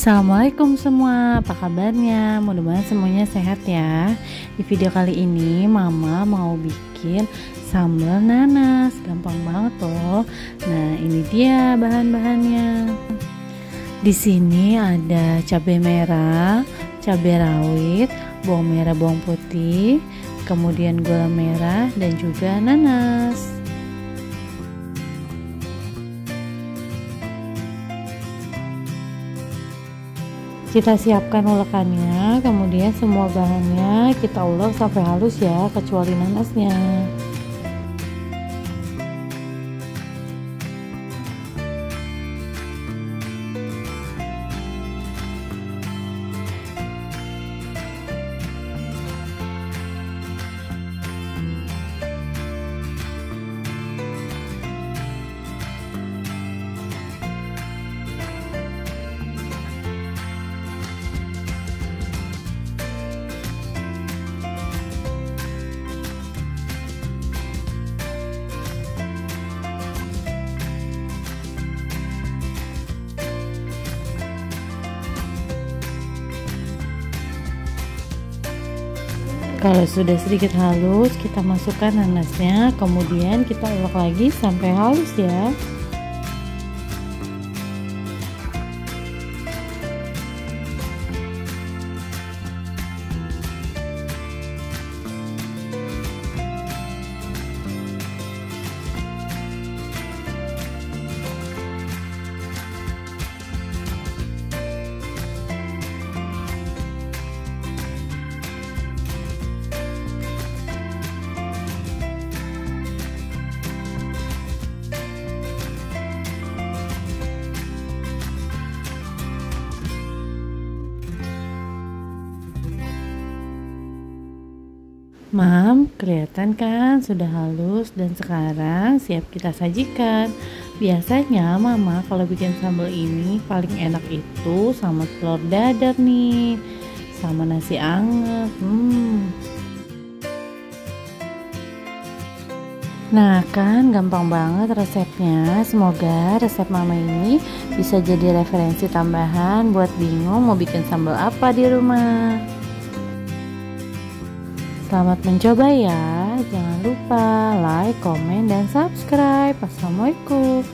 Assalamualaikum semua, apa kabarnya? Mudah-mudahan semuanya sehat ya. Di video kali ini Mama mau bikin sambal nanas, gampang banget loh. Nah, ini dia bahan-bahannya. Di sini ada cabai merah, cabai rawit, bawang merah, bawang putih, kemudian gula merah dan juga nanas. Kita siapkan ulekannya, kemudian semua bahannya kita ulek sampai halus ya, kecuali nanasnya. Kalau sudah sedikit halus, kita masukkan nanasnya, kemudian kita ulek lagi sampai halus ya. Mam, kelihatan kan sudah halus dan sekarang siap kita sajikan. Biasanya Mama kalau bikin sambal ini paling enak itu sama telur dadar nih, sama nasi anget. Nah kan gampang banget resepnya. Semoga resep Mama ini bisa jadi referensi tambahan buat bingung mau bikin sambal apa di rumah. Selamat mencoba ya. Jangan lupa like, komen, dan subscribe. Assalamualaikum.